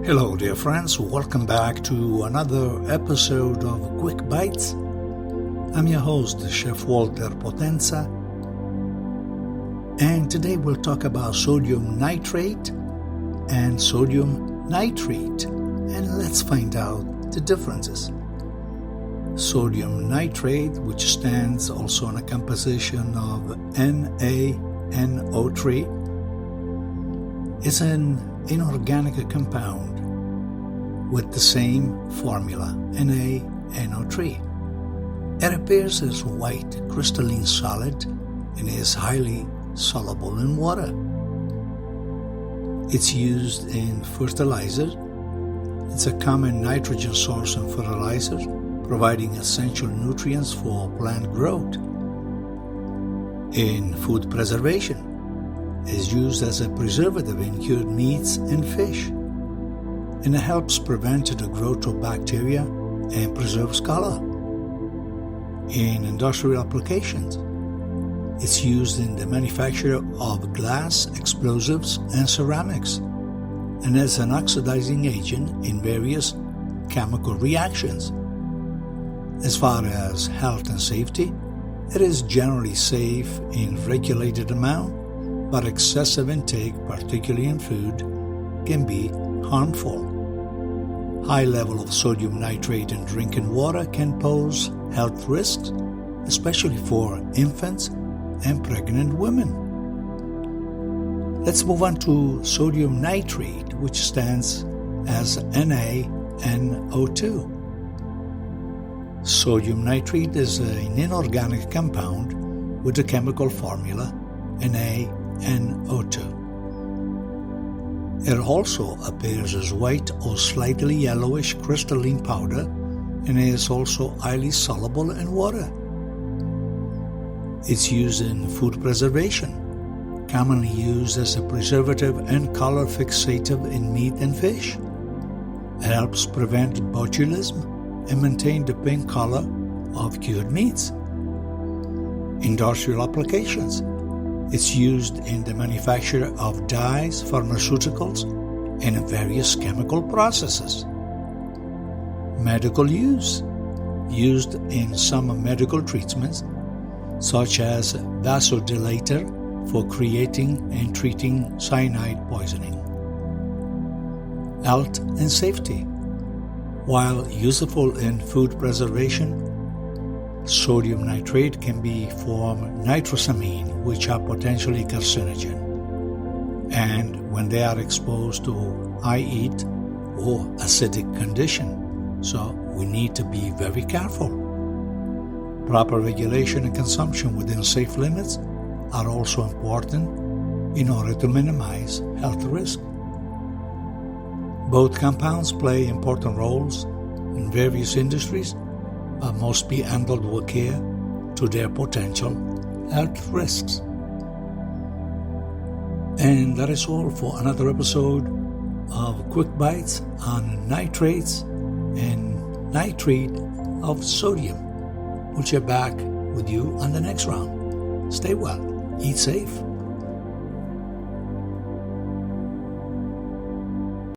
Hello dear friends, welcome back to another episode of Quick Bites. I'm your host, Chef Walter Potenza, and today we'll talk about sodium nitrate and sodium nitrite, and let's find out the differences. Sodium nitrate, which stands also on a composition of NaNO₃, is an inorganic compound with the same formula, NaNO₃. It appears as white crystalline solid and is highly soluble in water. It's used in fertilizers. It's a common nitrogen source in fertilizers, providing essential nutrients for plant growth. In food preservation, is used as a preservative in cured meats and fish, and it helps prevent the growth of bacteria and preserves color. In industrial applications, it's used in the manufacture of glass, explosives, and ceramics, and as an oxidizing agent in various chemical reactions. As far as health and safety, it is generally safe in regulated amount, but excessive intake, particularly in food, can be harmful. High level of sodium nitrate in drinking water can pose health risks, especially for infants and pregnant women. Let's move on to sodium nitrate, which stands as NaNO₂. Sodium nitrate is an inorganic compound with the chemical formula NaNO₂. It also appears as white or slightly yellowish crystalline powder and is also highly soluble in water. It's used in food preservation, commonly used as a preservative and color fixative in meat and fish. It helps prevent botulism and maintain the pink color of cured meats. Industrial applications. It's used in the manufacture of dyes, pharmaceuticals, and in various chemical processes. Medical use. Used in some medical treatments, such as vasodilator for creating and treating cyanide poisoning. Health and safety. While useful in food preservation, sodium nitrate can be from nitrosamine, which are potentially carcinogen, and when they are exposed to high heat or acidic condition, so we need to be very careful. Proper regulation and consumption within safe limits are also important in order to minimize health risk. Both compounds play important roles in various industries, but must be handled with care to their potential health risks. And that is all for another episode of Quick Bites on nitrates and nitrate of sodium. We'll check back with you on the next round. Stay well, eat safe,